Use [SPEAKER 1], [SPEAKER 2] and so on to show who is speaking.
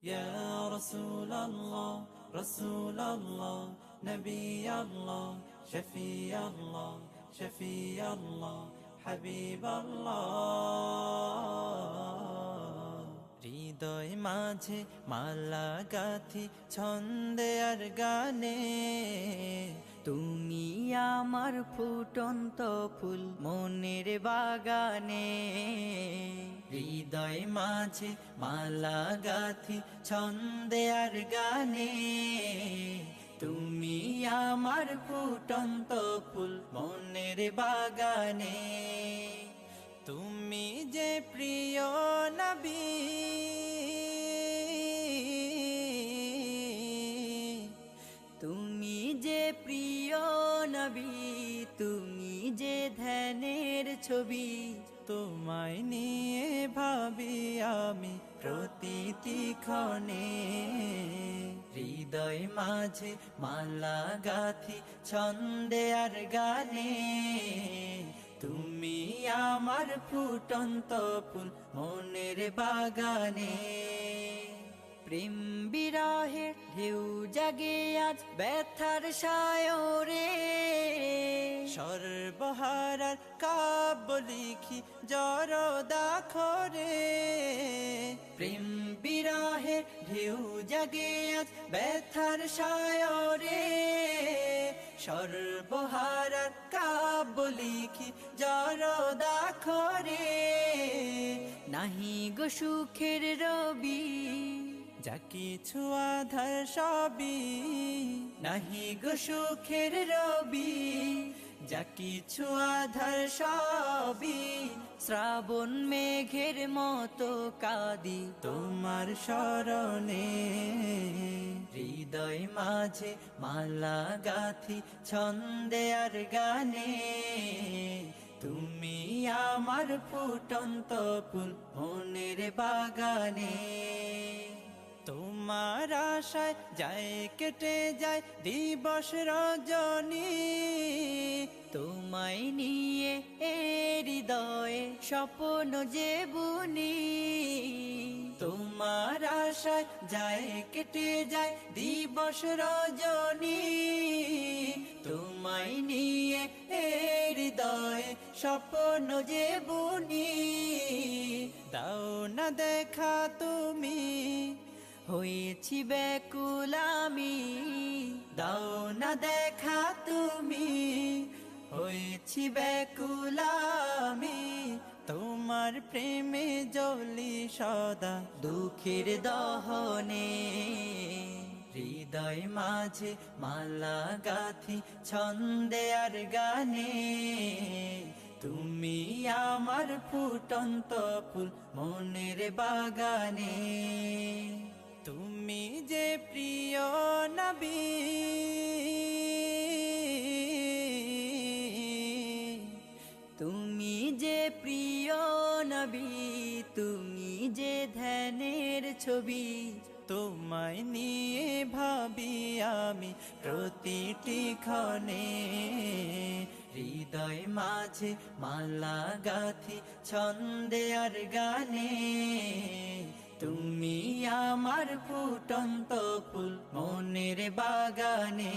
[SPEAKER 1] يا رسول الله رسول الله نبي الله شفيع الله شفيع الله حبيب الله হৃদয় মাঝে মালা গাথি ছন্দে আর গানে
[SPEAKER 2] তুমি আমার ফুটন্ত ফুল মনের বাগানে।
[SPEAKER 1] হৃদয় মাঝে মালা গাথি ছন্দে আর গানে তুমি আমার ফুটন্ত ফুল মনের বাগানে। তুমি যে প্রিয় নবী
[SPEAKER 2] তুমি যে প্রিয় নবী, তুমি যে ধ্যানের ছবি।
[SPEAKER 1] তোমায় নিয়ে ভাবি আমি প্রতিটি ক্ষণে। হৃদয় মাঝে মালা গাথি ছন্দে আর গানে তুমি আমার ফুটন্ত ফুল মনের বাগানে।
[SPEAKER 2] প্রেম বিরহের ঢেউ জাগে আজ ব্যথার সায়রে,
[SPEAKER 1] সর্বহারার কাব্য লিখি জরদাখরে। প্রেম বিরহের ঢেউ জাগে আজ ব্যথার সায়রে, সর্বহারার কাব্য লিখি জরদাখরে।
[SPEAKER 2] নাহি গো সুখের রবি,
[SPEAKER 1] যা কিছু আধার সবই, নাহি গো সুখের রবি, যা কিছু আধার সবই।
[SPEAKER 2] শ্রাবণ মেঘের মতো কাঁদি
[SPEAKER 1] তোমার শরণে। হৃদয় মাঝে মালা গাথি ছন্দে আর গানে তুমি আমার ফুটন্ত ফুল মনের বাগানে। তোমার আশায় যায় কেটে যায় দিবস রজনী,
[SPEAKER 2] তোমায় নিয়ে এ হৃদয়ে স্বপ্ন যে বুনি।
[SPEAKER 1] তোমার আশায় যায় কেটে যায় দিবস রজনী, তোমায় নিয়ে এ হৃদয়ে স্বপ্ন যে বুনি। দাও না দেখা তুমি,
[SPEAKER 2] হয়েছি ব্যাকুল আমি।
[SPEAKER 1] দাও না দেখা তুমি, হয়েছি ব্যাকুল আমি। তোমার প্রেমে জ্বলি সদা দুঃখের দহনে। হৃদয় মাঝে মালা গাথি ছন্দে আর গানে তুমি আমার ফুটন্ত ফুল মনের বাগানে। তুমি যে প্রিয় নবী
[SPEAKER 2] তুমি যে প্রিয় নবী, তুমি যে ধ্যানের ছবি।
[SPEAKER 1] তোমায় নিয়ে ভাবি আমি প্রতিটি ক্ষণে। হৃদয় মাঝে মালা গাথি ছন্দে আর গানে তুমি আমার ফুটন্ত ফুল মনের বাগানে।